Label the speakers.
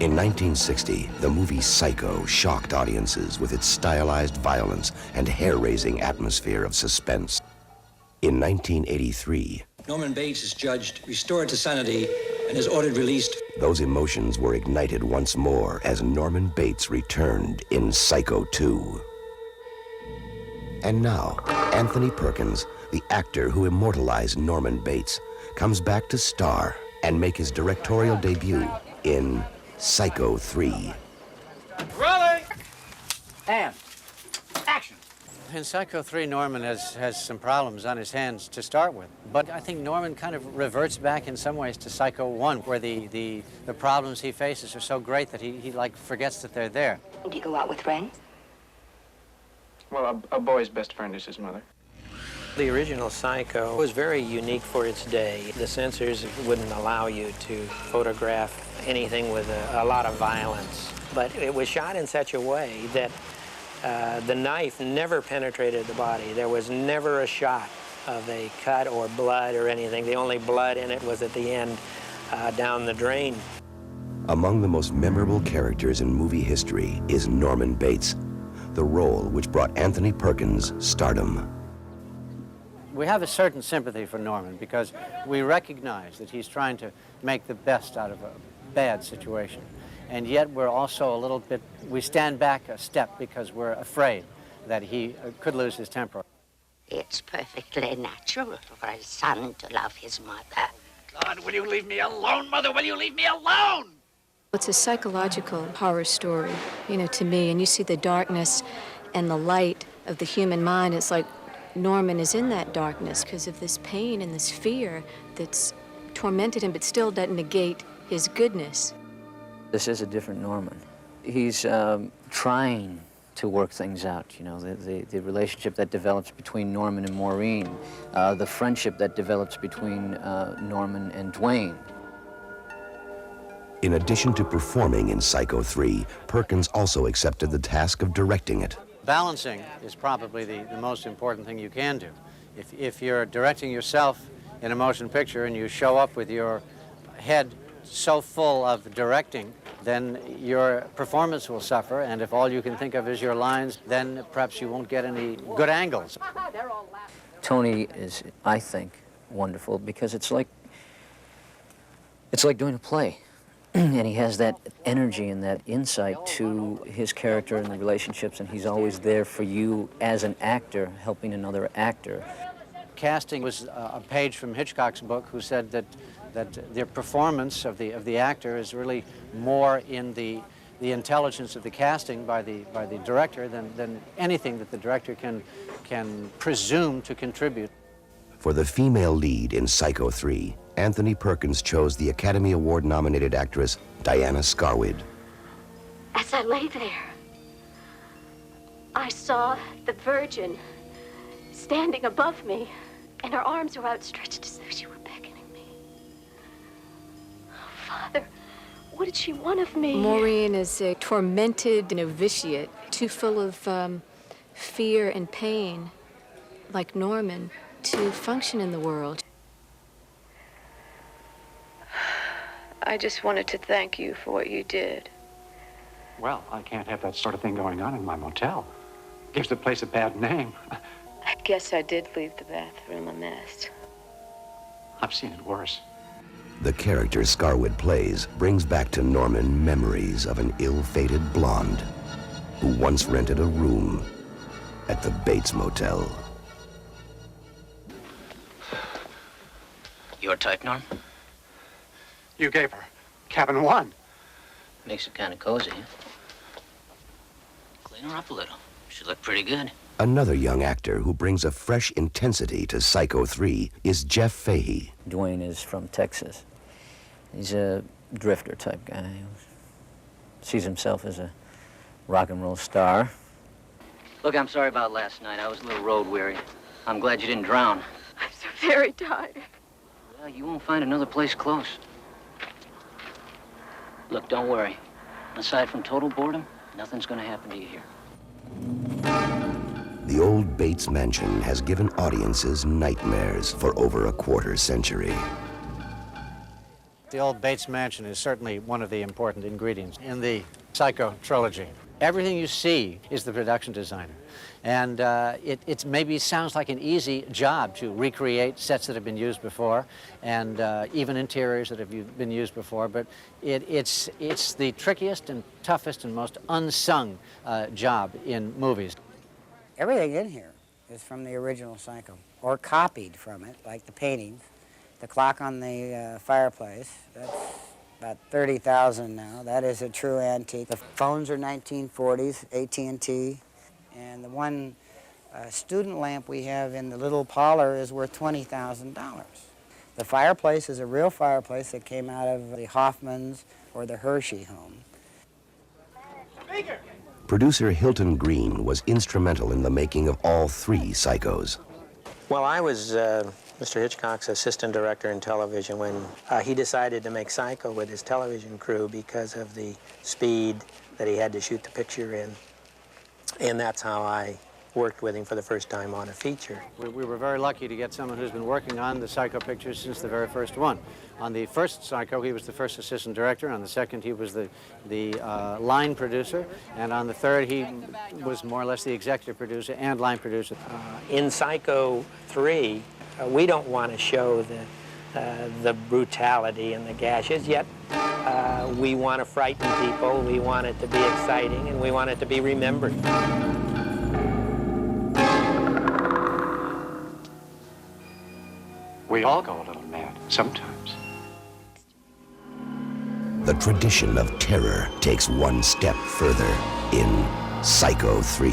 Speaker 1: In 1960, the movie Psycho shocked audiences with its stylized violence and hair-raising atmosphere of suspense. In 1983,
Speaker 2: Norman Bates is judged restored to sanity and is ordered released.
Speaker 1: Those emotions were ignited once more as Norman Bates returned in Psycho 2. And now, Anthony Perkins, the actor who immortalized Norman Bates, comes back to star and make his directorial debut in Psycho 3.
Speaker 3: Rolling! And action!
Speaker 4: In Psycho 3, Norman has some problems on his hands to start with. But I think Norman kind of reverts back in some ways to Psycho 1, where the problems he faces are so great that he like forgets that they're there.
Speaker 5: Do you go out with friends?
Speaker 3: Well, a boy's best friend is his mother.
Speaker 6: The original Psycho was very unique for its day. The censors wouldn't allow you to photograph anything with a lot of violence. But it was shot in such a way that the knife never penetrated the body. There was never a shot of a cut or blood or anything. The only blood in it was at the end down the drain.
Speaker 1: Among the most memorable characters in movie history is Norman Bates, the role which brought Anthony Perkins stardom.
Speaker 4: We have a certain sympathy for Norman because we recognize that he's trying to make the best out of a bad situation. And yet we're also a little bit, we stand back a step because we're afraid that he could lose his temper.
Speaker 5: It's perfectly natural for a son to love his mother.
Speaker 3: God, will you leave me alone, Mother? Will you leave me alone?
Speaker 7: It's a psychological horror story, to me, and you see the darkness and the light of the human mind. It's like Norman is in that darkness because of this pain and this fear that's tormented him, but still doesn't negate his goodness.
Speaker 8: This is a different Norman. He's trying to work things out, the relationship that develops between Norman and Maureen, the friendship that develops between Norman and Dwayne.
Speaker 1: In addition to performing in Psycho 3, Perkins also accepted the task of directing it.
Speaker 4: Balancing is probably the most important thing you can do. If you're directing yourself in a motion picture and you show up with your head so full of directing, then your performance will suffer, and if all you can think of is your lines, then perhaps you won't get any good angles.
Speaker 8: Tony is, I think, wonderful because it's like doing a play. And he has that energy and that insight to his character and the relationships, and he's always there for you as an actor, helping another actor.
Speaker 4: Casting was a page from Hitchcock's book who said that the performance of the actor is really more in the intelligence of the casting by the director than anything that the director can presume to contribute.
Speaker 1: For the female lead in Psycho 3, Anthony Perkins chose the Academy Award-nominated actress Diana Scarwid.
Speaker 9: As I lay there, I saw the Virgin standing above me, and her arms were outstretched as though she were beckoning me. Oh, Father, what did she want of me?
Speaker 7: Maureen is a tormented novitiate, too full of fear and pain, like Norman, to function in the world.
Speaker 10: I just wanted to thank you for what you did.
Speaker 3: Well, I can't have that sort of thing going on in my motel. Gives the place a bad name.
Speaker 10: I guess I did leave the bathroom a mess.
Speaker 3: I've seen it worse.
Speaker 1: The character Scarwid plays brings back to Norman memories of an ill-fated blonde who once rented a room at the Bates Motel.
Speaker 8: Your type, Norm?
Speaker 3: You gave her cabin 1.
Speaker 8: Makes it kind of cozy, huh? Clean her up a little. She looked pretty good.
Speaker 1: Another young actor who brings a fresh intensity to Psycho 3 is Jeff Fahey.
Speaker 8: Dwayne is from Texas. He's a drifter type guy. Sees himself as a rock and roll star. Look, I'm sorry about last night. I was a little road weary. I'm glad you didn't drown.
Speaker 9: I'm so very tired.
Speaker 8: Well, you won't find another place close. Look, don't worry. Aside from total boredom, nothing's gonna happen to you here.
Speaker 1: The old Bates mansion has given audiences nightmares for over a quarter century.
Speaker 4: The old Bates Mansion is certainly one of the important ingredients in the Psycho trilogy. Everything you see is the production designer. And it maybe sounds like an easy job to recreate sets that have been used before and even interiors that have been used before, but it's the trickiest and toughest and most unsung job in movies.
Speaker 11: Everything in here is from the original Psycho, or copied from it, like the paintings. The clock on the fireplace, that's about $30,000 now. That is a true antique. The phones are 1940s, AT&T. And the one student lamp we have in the little parlor is worth $20,000. The fireplace is a real fireplace that came out of the Hoffman's or the Hershey home.
Speaker 1: Producer Hilton Green was instrumental in the making of all three Psychos.
Speaker 6: Well, I was Mr. Hitchcock's assistant director in television when he decided to make Psycho with his television crew because of the speed that he had to shoot the picture in. And that's how I worked with him for the first time on a feature.
Speaker 4: We were very lucky to get someone who's been working on the Psycho pictures since the very first one. On the first Psycho, he was the first assistant director. On the second, he was the line producer. And on the third, he was more or less the executive producer and line producer.
Speaker 6: In Psycho 3, we don't want to show the brutality and the gashes, yet we want to frighten people, we want it to be exciting, and we want it to be remembered.
Speaker 3: We all go a little mad sometimes.
Speaker 1: The tradition of terror takes one step further in Psycho 3.